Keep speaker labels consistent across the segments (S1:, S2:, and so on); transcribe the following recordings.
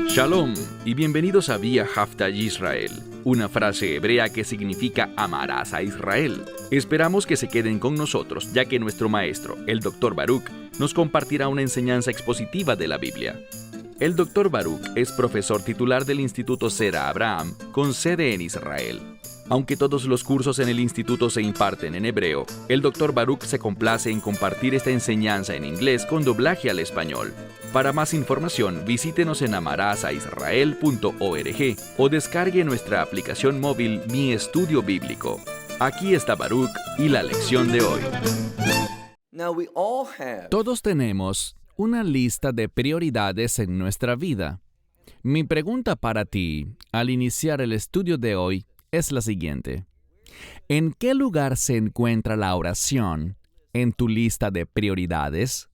S1: Shalom y bienvenidos a Vía Haftaj Israel, una frase hebrea que significa amarás a Israel. Esperamos que se queden con nosotros, ya que nuestro maestro, el Dr. Baruch, nos compartirá una enseñanza expositiva de la Biblia. El Dr. Baruch es profesor titular del Instituto Zera Abraham, con sede en Israel. Aunque todos los cursos en el instituto se imparten en hebreo, el Dr. Baruch se complace en compartir esta enseñanza en inglés con doblaje al español. Para más información, visítenos en amarasaisrael.org o descargue nuestra aplicación móvil Mi Estudio Bíblico. Aquí está Baruch y la lección de hoy.
S2: Todos tenemos una lista de prioridades en nuestra vida. Mi pregunta para ti, al iniciar el estudio de hoy, es la siguiente. ¿En qué lugar se encuentra la oración en tu lista de prioridades?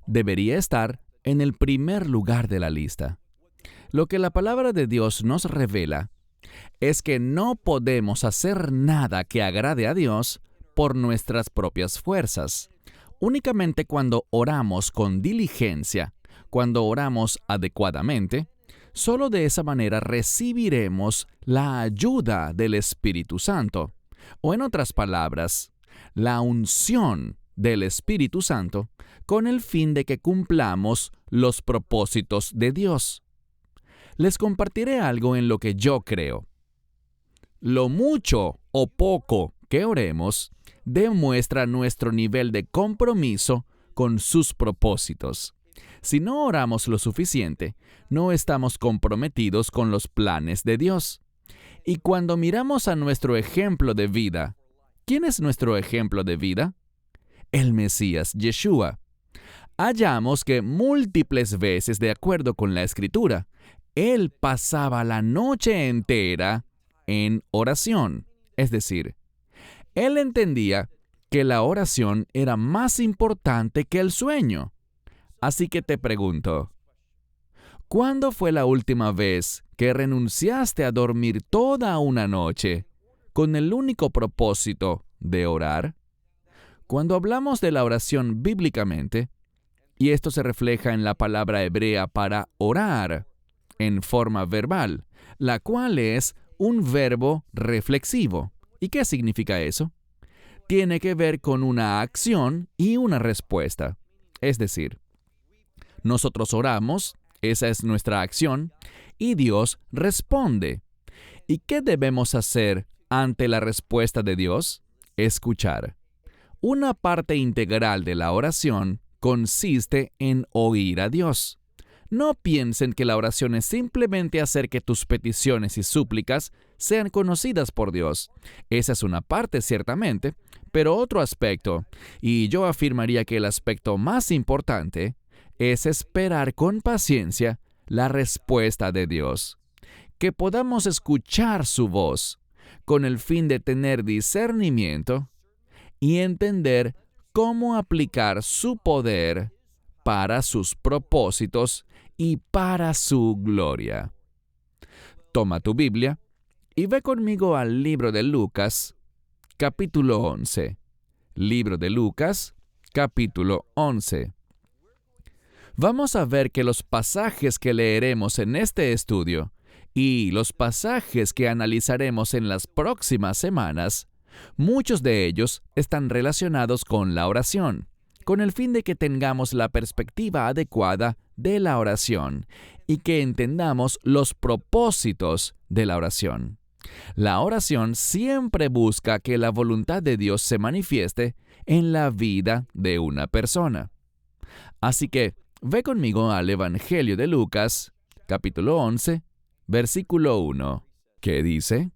S2: Debería estar en el primer lugar de la lista. Lo que la palabra de Dios nos revela es que no podemos hacer nada que agrade a Dios por nuestras propias fuerzas. Únicamente cuando oramos con diligencia, cuando oramos adecuadamente, solo de esa manera recibiremos la ayuda del Espíritu Santo. O en otras palabras, la unción del Espíritu Santo con el fin de que cumplamos los propósitos de Dios. Les compartiré algo en lo que yo creo. Lo mucho o poco que oremos demuestra nuestro nivel de compromiso con sus propósitos. Si no oramos lo suficiente, no estamos comprometidos con los planes de Dios. Y cuando miramos a nuestro ejemplo de vida, ¿quién es nuestro ejemplo de vida? El Mesías Yeshua. Hallamos que múltiples veces, de acuerdo con la Escritura, Él pasaba la noche entera en oración. Es decir, Él entendía que la oración era más importante que el sueño. Así que te pregunto, ¿cuándo fue la última vez que renunciaste a dormir toda una noche con el único propósito de orar? Cuando hablamos de la oración bíblicamente, y esto se refleja en la palabra hebrea para orar, en forma verbal, la cual es un verbo reflexivo. ¿Y qué significa eso? Tiene que ver con una acción y una respuesta. Es decir, nosotros oramos, esa es nuestra acción, y Dios responde. ¿Y qué debemos hacer ante la respuesta de Dios? Escuchar. Una parte integral de la oración consiste en oír a Dios. No piensen que la oración es simplemente hacer que tus peticiones y súplicas sean conocidas por Dios. Esa es una parte, ciertamente, pero otro aspecto, y yo afirmaría que el aspecto más importante, es esperar con paciencia la respuesta de Dios. Que podamos escuchar su voz con el fin de tener discernimiento y entender cómo aplicar su poder para sus propósitos y para su gloria. Toma tu Biblia y ve conmigo al libro de Lucas, capítulo 11. Libro de Lucas, capítulo 11. Vamos a ver que los pasajes que leeremos en este estudio y los pasajes que analizaremos en las próximas semanas, muchos de ellos están relacionados con la oración, con el fin de que tengamos la perspectiva adecuada de la oración y que entendamos los propósitos de la oración. La oración siempre busca que la voluntad de Dios se manifieste en la vida de una persona. Así que, ve conmigo al Evangelio de Lucas, capítulo 11, versículo 1, que dice: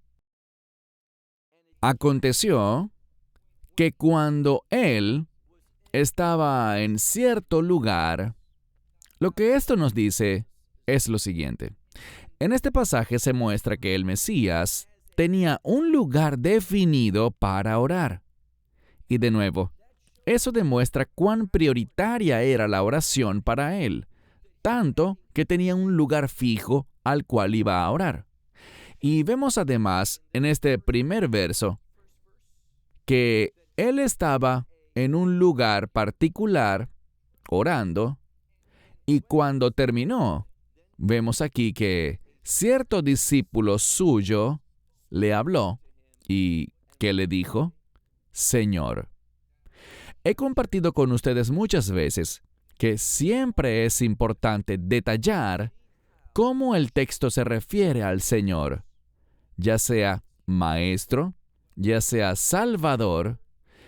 S2: Aconteció que cuando él estaba en cierto lugar, lo que esto nos dice es lo siguiente. En este pasaje se muestra que el Mesías tenía un lugar definido para orar. Y de nuevo, eso demuestra cuán prioritaria era la oración para él, tanto que tenía un lugar fijo al cual iba a orar. Y vemos además en este primer verso que él estaba en un lugar particular orando, y cuando terminó, vemos aquí que cierto discípulo suyo le habló y ¿qué le dijo? Señor. He compartido con ustedes muchas veces que siempre es importante detallar cómo el texto se refiere al Señor, ya sea Maestro, ya sea Salvador,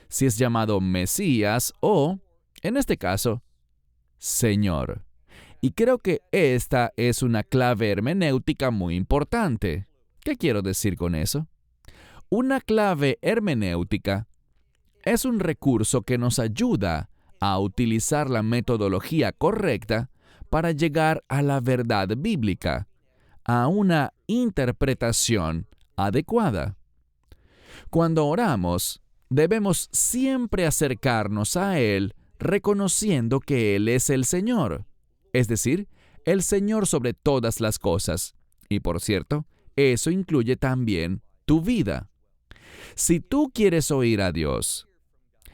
S2: si es llamado Mesías o, en este caso, Señor. Y creo que esta es una clave hermenéutica muy importante. ¿Qué quiero decir con eso? Una clave hermenéutica es un recurso que nos ayuda a utilizar la metodología correcta para llegar a la verdad bíblica, a una interpretación adecuada. Cuando oramos, debemos siempre acercarnos a Él reconociendo que Él es el Señor, es decir, el Señor sobre todas las cosas. Y por cierto, eso incluye también tu vida. Si tú quieres oír a Dios,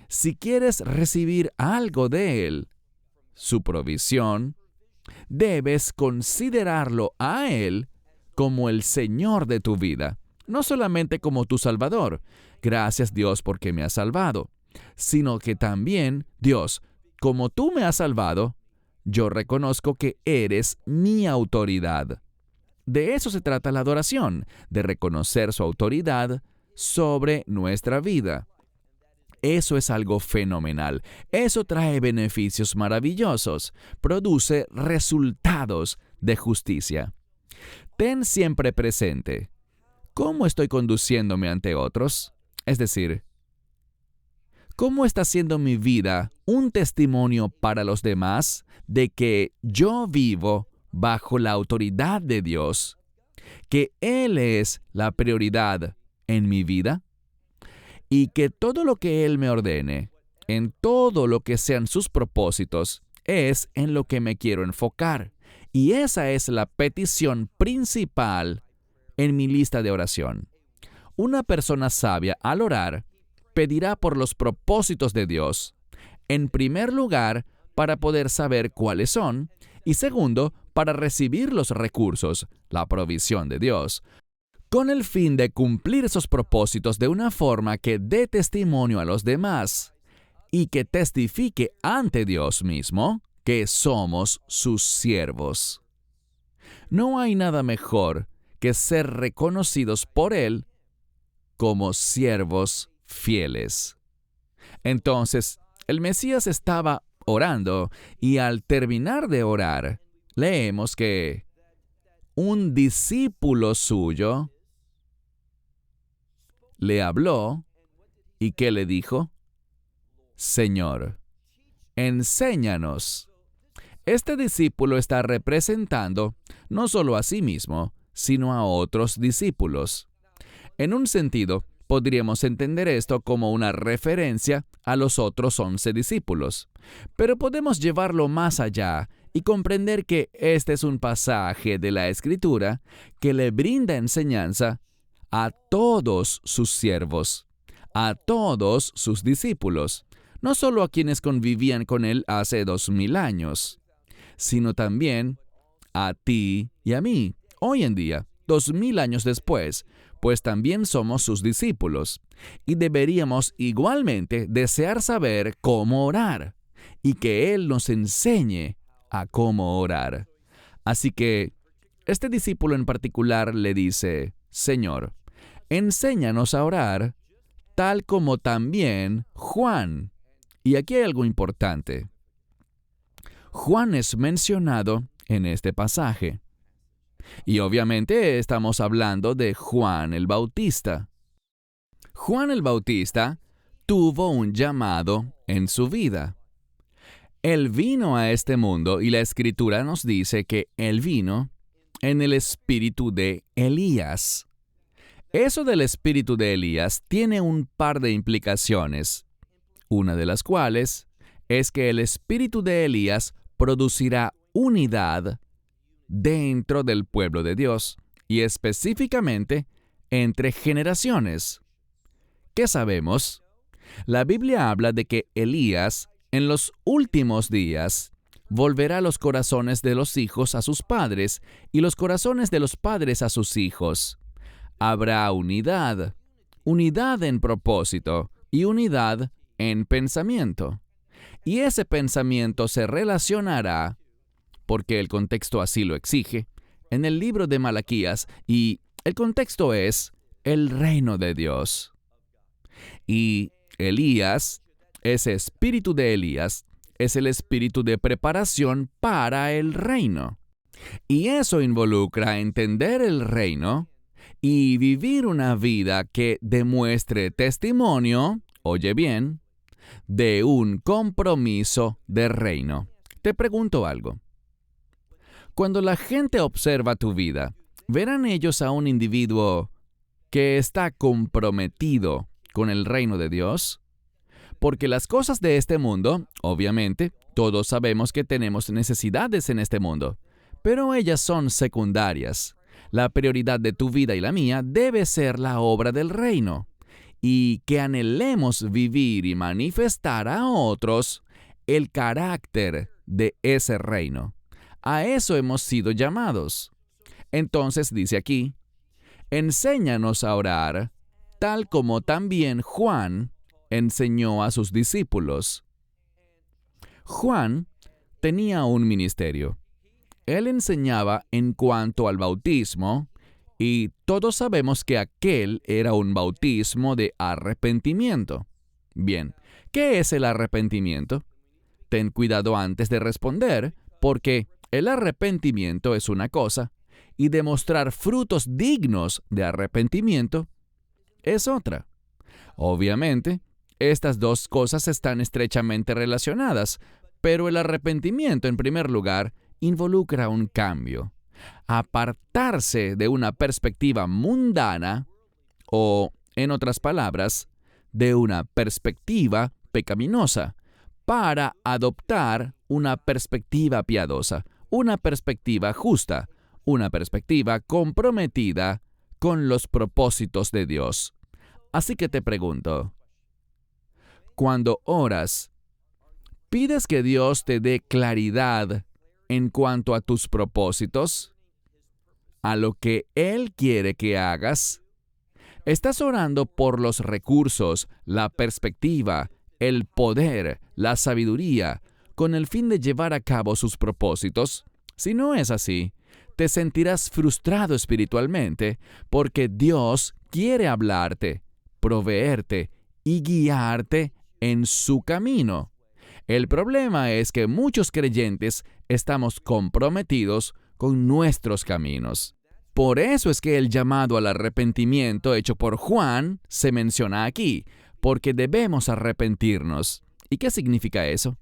S2: si quieres recibir algo de Él, su provisión, debes considerarlo a Él como el Señor de tu vida, no solamente como tu Salvador, gracias Dios porque me has salvado, sino que también, Dios, como tú me has salvado, yo reconozco que eres mi autoridad. De eso se trata la adoración, de reconocer su autoridad sobre nuestra vida. Eso es algo fenomenal. Eso trae beneficios maravillosos. Produce resultados de justicia. Ten siempre presente, ¿cómo estoy conduciéndome ante otros? Es decir, ¿cómo está siendo mi vida un testimonio para los demás de que yo vivo bajo la autoridad de Dios, que Él es la prioridad en mi vida? Y que todo lo que Él me ordene, en todo lo que sean sus propósitos, es en lo que me quiero enfocar. Y esa es la petición principal en mi lista de oración. Una persona sabia al orar pedirá por los propósitos de Dios, en primer lugar, para poder saber cuáles son, y segundo, para recibir los recursos, la provisión de Dios, con el fin de cumplir esos propósitos de una forma que dé testimonio a los demás y que testifique ante Dios mismo que somos sus siervos. No hay nada mejor que ser reconocidos por Él como siervos fieles. Entonces, el Mesías estaba orando y al terminar de orar, leemos que un discípulo suyo le habló y ¿qué le dijo? Señor, enséñanos. Este discípulo está representando no solo a sí mismo, sino a otros discípulos. En un sentido, podríamos entender esto como una referencia a los otros 11 discípulos, pero podemos llevarlo más allá y comprender que este es un pasaje de la Escritura que le brinda enseñanza a todos sus siervos, a todos sus discípulos, no solo a quienes convivían con Él hace 2000 años, sino también a ti y a mí, hoy en día, 2000 años después, pues también somos sus discípulos, y deberíamos igualmente desear saber cómo orar, y que Él nos enseñe a cómo orar. Así que, este discípulo en particular le dice, Señor, enséñanos a orar, tal como también Juan. Y aquí hay algo importante. Juan es mencionado en este pasaje. Y obviamente estamos hablando de Juan el Bautista. Juan el Bautista tuvo un llamado en su vida. Él vino a este mundo y la Escritura nos dice que él vino en el espíritu de Elías. Eso del espíritu de Elías tiene un par de implicaciones, una de las cuales es que el espíritu de Elías producirá unidad dentro del pueblo de Dios y específicamente entre generaciones. ¿Qué sabemos? La Biblia habla de que Elías en los últimos días volverá los corazones de los hijos a sus padres y los corazones de los padres a sus hijos. Habrá unidad en propósito y unidad en pensamiento. Y ese pensamiento se relacionará, porque el contexto así lo exige, en el libro de Malaquías, y el contexto es el reino de Dios. Y Elías, ese espíritu de Elías, es el espíritu de preparación para el reino. Y eso involucra entender el reino y vivir una vida que demuestre testimonio, oye bien, de un compromiso de reino. Te pregunto algo. Cuando la gente observa tu vida, ¿verán ellos a un individuo que está comprometido con el reino de Dios? Porque las cosas de este mundo, obviamente, todos sabemos que tenemos necesidades en este mundo, pero ellas son secundarias. La prioridad de tu vida y la mía debe ser la obra del reino, y que anhelemos vivir y manifestar a otros el carácter de ese reino. A eso hemos sido llamados. Entonces dice aquí, enséñanos a orar, tal como también Juan enseñó a sus discípulos. Juan tenía un ministerio. Él enseñaba en cuanto al bautismo, y todos sabemos que aquel era un bautismo de arrepentimiento. Bien, ¿qué es el arrepentimiento? Ten cuidado antes de responder, porque el arrepentimiento es una cosa, y demostrar frutos dignos de arrepentimiento es otra. Obviamente, estas dos cosas están estrechamente relacionadas, pero el arrepentimiento, en primer lugar, involucra un cambio. Apartarse de una perspectiva mundana, o, en otras palabras, de una perspectiva pecaminosa, para adoptar una perspectiva piadosa, una perspectiva justa, una perspectiva comprometida con los propósitos de Dios. Así que te pregunto, cuando oras, ¿pides que Dios te dé claridad en cuanto a tus propósitos? ¿A lo que Él quiere que hagas? ¿Estás orando por los recursos, la perspectiva, el poder, la sabiduría, con el fin de llevar a cabo sus propósitos? Si no es así, te sentirás frustrado espiritualmente porque Dios quiere hablarte, proveerte y guiarte en su camino. El problema es que muchos creyentes estamos comprometidos con nuestros caminos. Por eso es que el llamado al arrepentimiento hecho por Juan se menciona aquí, porque debemos arrepentirnos. ¿Y qué significa eso?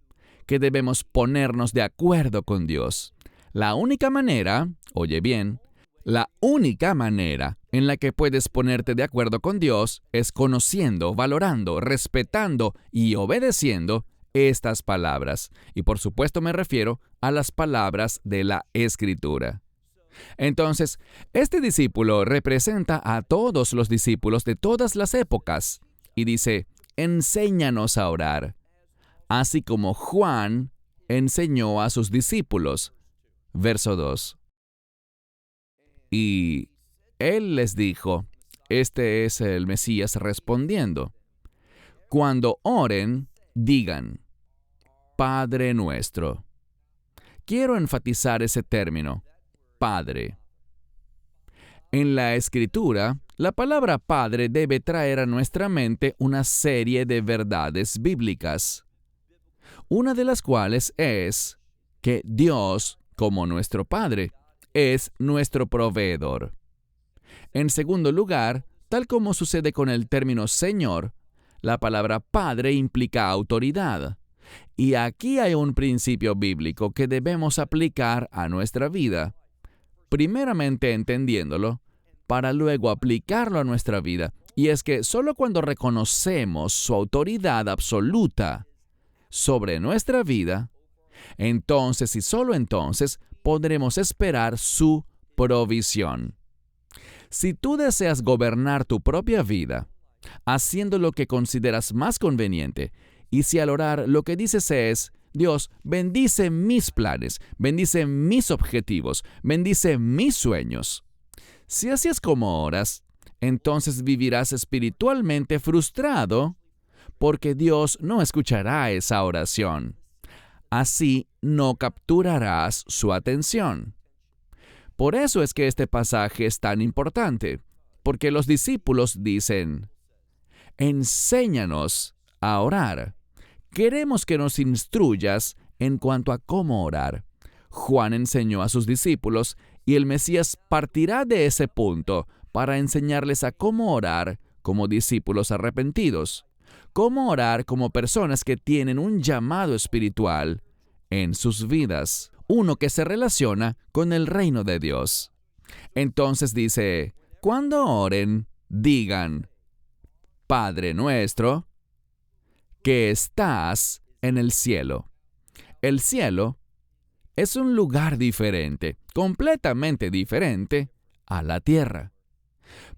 S2: Que debemos ponernos de acuerdo con Dios. La única manera, oye bien, la única manera en la que puedes ponerte de acuerdo con Dios es conociendo, valorando, respetando y obedeciendo estas palabras. Y por supuesto me refiero a las palabras de la Escritura. Entonces, este discípulo representa a todos los discípulos de todas las épocas y dice, enséñanos a orar, así como Juan enseñó a sus discípulos. Verso 2. Y él les dijo, este es el Mesías respondiendo, cuando oren, digan, Padre nuestro. Quiero enfatizar ese término, Padre. En la Escritura, la palabra Padre debe traer a nuestra mente una serie de verdades bíblicas, una de las cuales es que Dios, como nuestro Padre, es nuestro proveedor. En segundo lugar, tal como sucede con el término Señor, la palabra Padre implica autoridad. Y aquí hay un principio bíblico que debemos aplicar a nuestra vida. Primeramente entendiéndolo, para luego aplicarlo a nuestra vida. Y es que solo cuando reconocemos su autoridad absoluta sobre nuestra vida, entonces y solo entonces podremos esperar su provisión. Si tú deseas gobernar tu propia vida, haciendo lo que consideras más conveniente, y si al orar lo que dices es, Dios, bendice mis planes, bendice mis objetivos, bendice mis sueños. Si así es como oras, entonces vivirás espiritualmente frustrado porque Dios no escuchará esa oración. Así no capturarás su atención. Por eso es que este pasaje es tan importante, porque los discípulos dicen, enséñanos a orar. Queremos que nos instruyas en cuanto a cómo orar. Juan enseñó a sus discípulos y el Mesías partirá de ese punto para enseñarles a cómo orar como discípulos arrepentidos, cómo orar como personas que tienen un llamado espiritual en sus vidas, uno que se relaciona con el reino de Dios. Entonces dice, cuando oren, digan, Padre nuestro, que estás en el cielo. El cielo es un lugar diferente, completamente diferente a la tierra.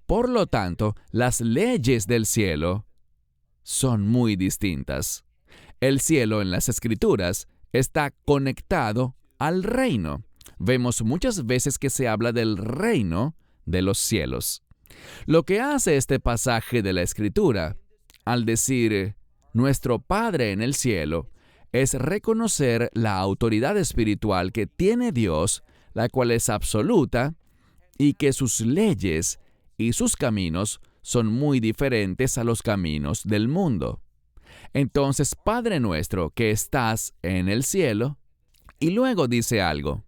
S2: Por lo tanto, las leyes del cielo son muy distintas. El cielo en las Escrituras está conectado al reino. Vemos muchas veces que se habla del reino de los cielos. Lo que hace este pasaje de la Escritura, al decir nuestro Padre en el cielo, es reconocer la autoridad espiritual que tiene Dios, la cual es absoluta, y que sus leyes y sus caminos son muy diferentes a los caminos del mundo. Entonces, Padre nuestro que estás en el cielo, y luego dice algo.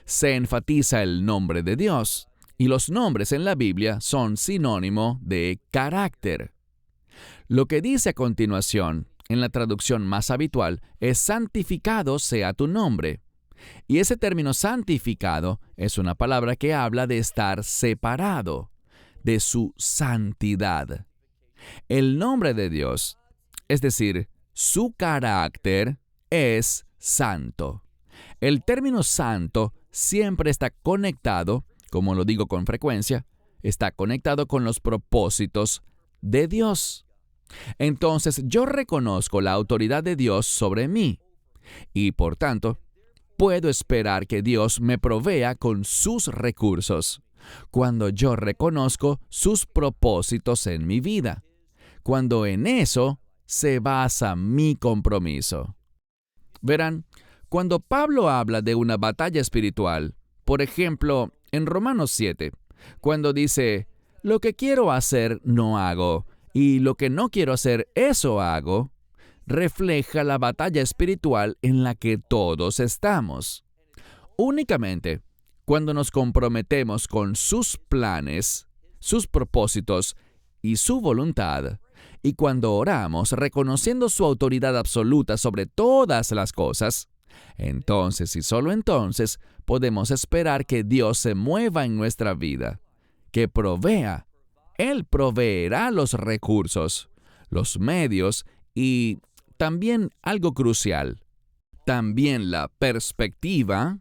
S2: Se enfatiza el nombre de Dios, y los nombres en la Biblia son sinónimo de carácter. Lo que dice a continuación, en la traducción más habitual, es santificado sea tu nombre. Y ese término santificado es una palabra que habla de estar separado, de su santidad. El nombre de Dios, es decir, su carácter, es santo. El término santo siempre está conectado, como lo digo con frecuencia, está conectado con los propósitos de Dios. Entonces yo reconozco la autoridad de Dios sobre mí y por tanto puedo esperar que Dios me provea con sus recursos cuando yo reconozco sus propósitos en mi vida, cuando en eso se basa mi compromiso. Verán, cuando Pablo habla de una batalla espiritual, por ejemplo, en Romanos 7, cuando dice, lo que quiero hacer no hago, y lo que no quiero hacer eso hago, refleja la batalla espiritual en la que todos estamos. Únicamente cuando nos comprometemos con sus planes, sus propósitos y su voluntad, y cuando oramos reconociendo su autoridad absoluta sobre todas las cosas, entonces y solo entonces podemos esperar que Dios se mueva en nuestra vida, que provea. Él proveerá los recursos, los medios y también algo crucial, también la perspectiva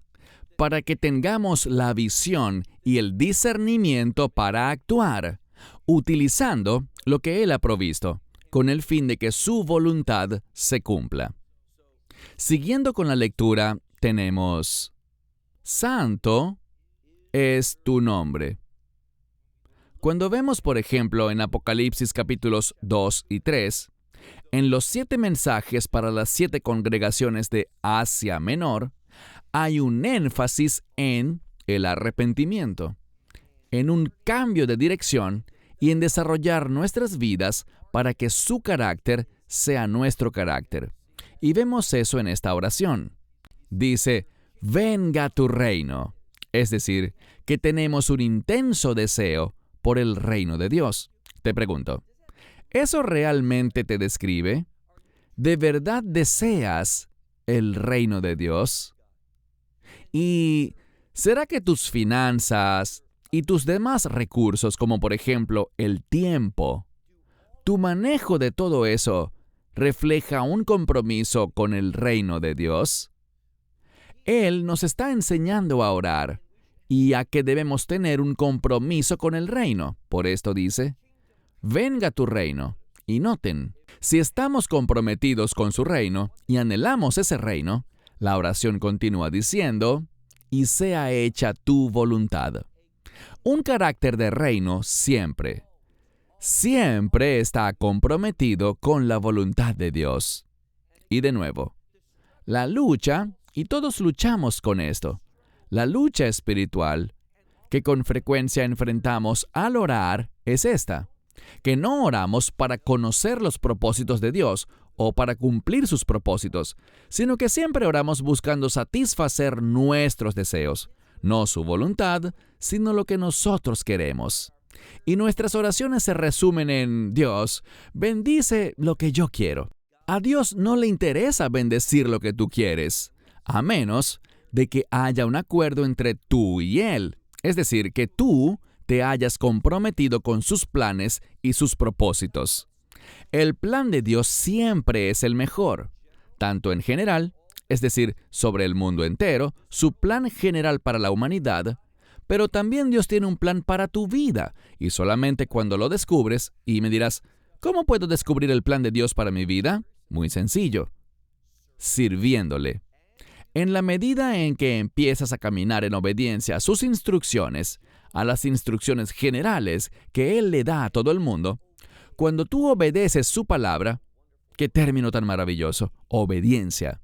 S2: para que tengamos la visión y el discernimiento para actuar, utilizando lo que Él ha provisto, con el fin de que su voluntad se cumpla. Siguiendo con la lectura, tenemos, Santo es tu nombre. Cuando vemos, por ejemplo, en Apocalipsis capítulos 2 y 3, en los 7 mensajes para las 7 congregaciones de Asia Menor, hay un énfasis en el arrepentimiento, en un cambio de dirección y en desarrollar nuestras vidas para que su carácter sea nuestro carácter. Y vemos eso en esta oración. Dice, venga tu reino. Es decir, que tenemos un intenso deseo por el reino de Dios. Te pregunto, ¿eso realmente te describe? ¿De verdad deseas el reino de Dios? ¿Y será que tus finanzas y tus demás recursos, como por ejemplo el tiempo, tu manejo de todo eso, refleja un compromiso con el reino de Dios? Él nos está enseñando a orar y a que debemos tener un compromiso con el reino. Por esto dice, venga tu reino. Y noten, Si estamos comprometidos con su reino y anhelamos ese reino, la oración continúa diciendo, y sea hecha tu voluntad. Un carácter de reino siempre está comprometido con la voluntad de Dios. Y de nuevo, la lucha, y todos luchamos con esto, la lucha espiritual que con frecuencia enfrentamos al orar es esta, que no oramos para conocer los propósitos de Dios o para cumplir sus propósitos, sino que siempre oramos buscando satisfacer nuestros deseos, no su voluntad, sino lo que nosotros queremos. Y nuestras oraciones se resumen en: Dios, bendice lo que yo quiero. A Dios no le interesa bendecir lo que tú quieres, a menos de que haya un acuerdo entre tú y Él. Es decir, que tú te hayas comprometido con sus planes y sus propósitos. El plan de Dios siempre es el mejor, tanto en general, es decir, sobre el mundo entero, su plan general para la humanidad, pero también Dios tiene un plan para tu vida, y solamente cuando lo descubres, y me dirás, ¿cómo puedo descubrir el plan de Dios para mi vida? Muy sencillo, sirviéndole. En la medida en que empiezas a caminar en obediencia a sus instrucciones, a las instrucciones generales que Él le da a todo el mundo, cuando tú obedeces su palabra, qué término tan maravilloso, obediencia.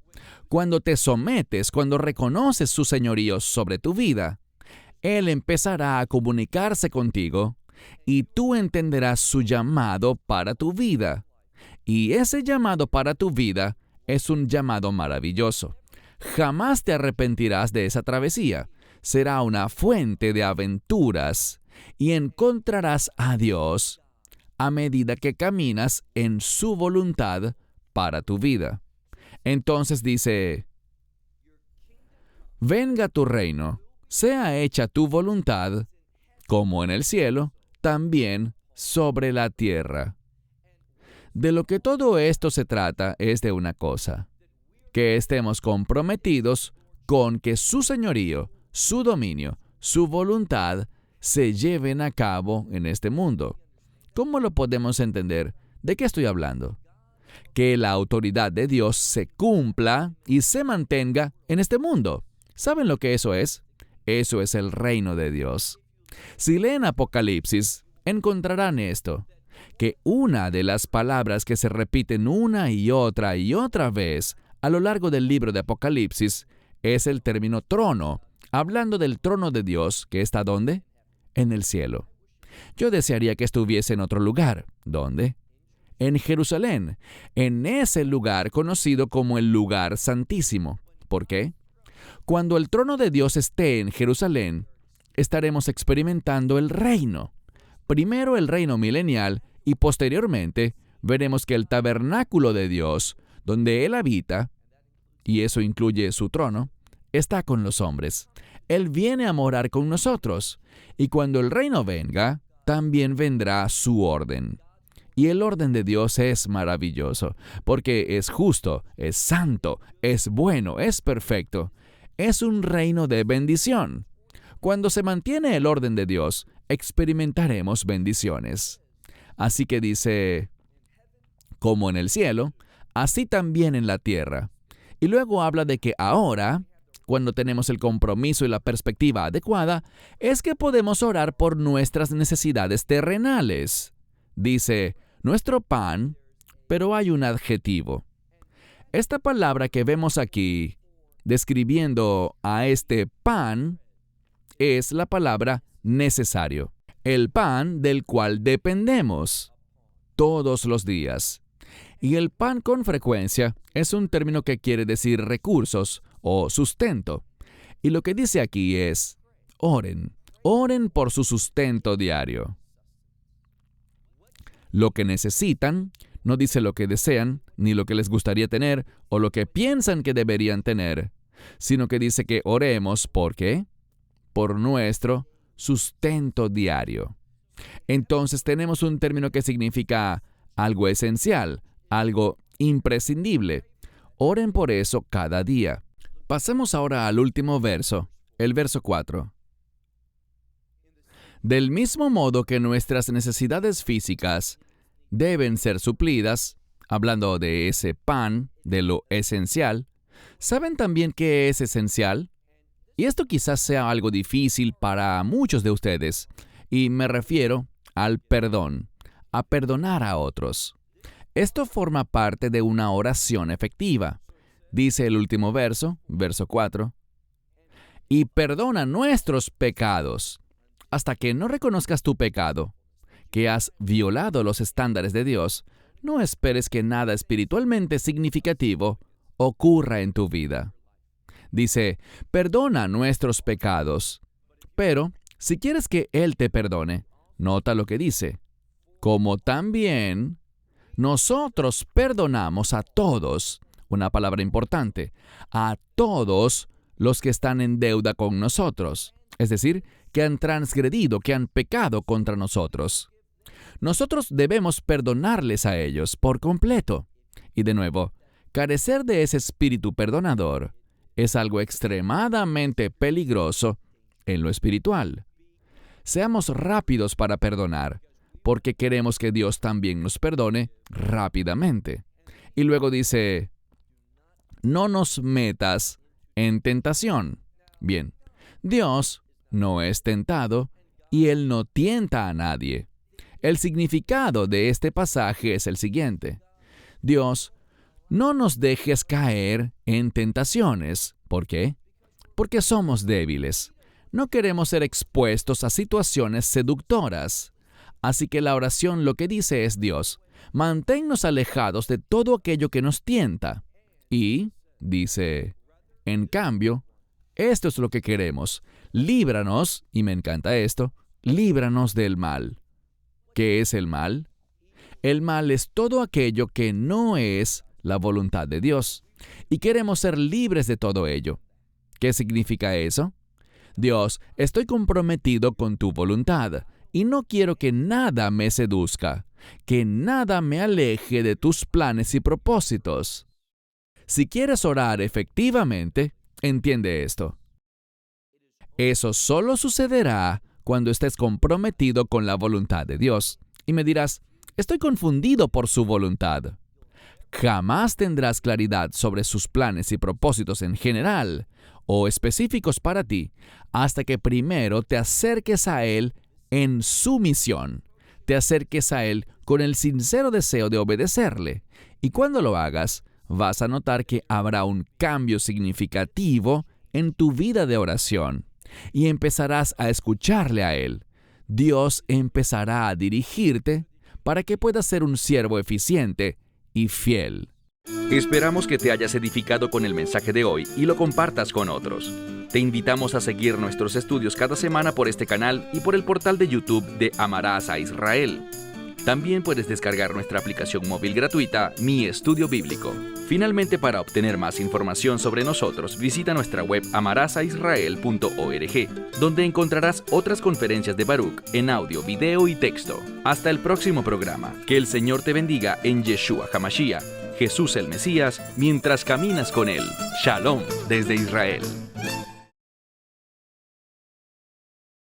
S2: Cuando te sometes, cuando reconoces su señorío sobre tu vida, Él empezará a comunicarse contigo y tú entenderás su llamado para tu vida. Y ese llamado para tu vida es un llamado maravilloso. Jamás te arrepentirás de esa travesía. Será una fuente de aventuras y encontrarás a Dios a medida que caminas en su voluntad para tu vida. Entonces dice, venga tu reino, sea hecha tu voluntad, como en el cielo, también sobre la tierra. De lo que todo esto se trata es de una cosa, que estemos comprometidos con que su señorío, su dominio, su voluntad se lleven a cabo en este mundo. ¿Cómo lo podemos entender? ¿De qué estoy hablando? Que la autoridad de Dios se cumpla y se mantenga en este mundo. ¿Saben lo que eso es? Eso es el reino de Dios. Si leen Apocalipsis, encontrarán esto, que una de las palabras que se repiten una y otra vez a lo largo del libro de Apocalipsis es el término trono, hablando del trono de Dios, que está ¿dónde? En el cielo. Yo desearía que estuviese en otro lugar. ¿Dónde? En Jerusalén, en ese lugar conocido como el lugar santísimo. ¿Por qué? Cuando el trono de Dios esté en Jerusalén, estaremos experimentando el reino. Primero el reino milenial y posteriormente veremos que el tabernáculo de Dios, donde Él habita, y eso incluye su trono, está con los hombres. Él viene a morar con nosotros, y cuando el reino venga, también vendrá su orden. Y el orden de Dios es maravilloso, porque es justo, es santo, es bueno, es perfecto. Es un reino de bendición. Cuando se mantiene el orden de Dios, experimentaremos bendiciones. Así que dice, como en el cielo, así también en la tierra. Y luego habla de que ahora, cuando tenemos el compromiso y la perspectiva adecuada, es que podemos orar por nuestras necesidades terrenales. Dice, nuestro pan, pero hay un adjetivo. Esta palabra que vemos aquí, describiendo a este pan, es la palabra necesario. El pan del cual dependemos todos los días. Y el pan con frecuencia es un término que quiere decir recursos o sustento. Y lo que dice aquí es, oren por su sustento diario. Lo que necesitan, no dice lo que desean, ni lo que les gustaría tener, o lo que piensan que deberían tener, sino que dice que oremos, ¿por qué? Por nuestro sustento diario. Entonces tenemos un término que significa algo esencial, algo imprescindible. Oren por eso cada día. Pasemos ahora al último verso, el verso 4. Del mismo modo que nuestras necesidades físicas deben ser suplidas, hablando de ese pan, de lo esencial, ¿saben también qué es esencial? Y esto quizás sea algo difícil para muchos de ustedes, y me refiero al perdón, a perdonar a otros. Esto forma parte de una oración efectiva. Dice el último verso, verso 4, y perdona nuestros pecados. Hasta que no reconozcas tu pecado, que has violado los estándares de Dios, no esperes que nada espiritualmente significativo ocurra en tu vida. Dice, perdona nuestros pecados. Pero, si quieres que Él te perdone, nota lo que dice. Como también nosotros perdonamos a todos, una palabra importante, a todos los que están en deuda con nosotros, es decir, que han transgredido, que han pecado contra nosotros. Nosotros debemos perdonarles a ellos por completo. Y de nuevo, carecer de ese espíritu perdonador es algo extremadamente peligroso en lo espiritual. Seamos rápidos para perdonar, porque queremos que Dios también nos perdone rápidamente. Y luego dice, no nos metas en tentación. Bien, Dios no es tentado y Él no tienta a nadie. El significado de este pasaje es el siguiente. Dios, no nos dejes caer en tentaciones. ¿Por qué? Porque somos débiles. No queremos ser expuestos a situaciones seductoras. Así que la oración lo que dice es, Dios, manténnos alejados de todo aquello que nos tienta. Y, dice, en cambio, esto es lo que queremos. Líbranos, y me encanta esto, líbranos del mal. ¿Qué es el mal? El mal es todo aquello que no es la voluntad de Dios. Y queremos ser libres de todo ello. ¿Qué significa eso? Dios, estoy comprometido con tu voluntad y no quiero que nada me seduzca, que nada me aleje de tus planes y propósitos. Si quieres orar efectivamente, entiende esto. Eso solo sucederá cuando estés comprometido con la voluntad de Dios. Y me dirás, estoy confundido por su voluntad. Jamás tendrás claridad sobre sus planes y propósitos en general o específicos para ti hasta que primero te acerques a Él en su misión. Te acerques a Él con el sincero deseo de obedecerle. Y cuando lo hagas, vas a notar que habrá un cambio significativo en tu vida de oración. Y empezarás a escucharle a Él. Dios empezará a dirigirte para que puedas ser un siervo eficiente y fiel.
S1: Esperamos que te hayas edificado con el mensaje de hoy y lo compartas con otros. Te invitamos a seguir nuestros estudios cada semana por este canal y por el portal de YouTube de Amarás a Israel. También puedes descargar nuestra aplicación móvil gratuita, Mi Estudio Bíblico. Finalmente, para obtener más información sobre nosotros, visita nuestra web amarasaisrael.org, donde encontrarás otras conferencias de Baruch en audio, video y texto. Hasta el próximo programa. Que el Señor te bendiga en Yeshua HaMashiach, Jesús el Mesías, mientras caminas con Él. Shalom desde Israel.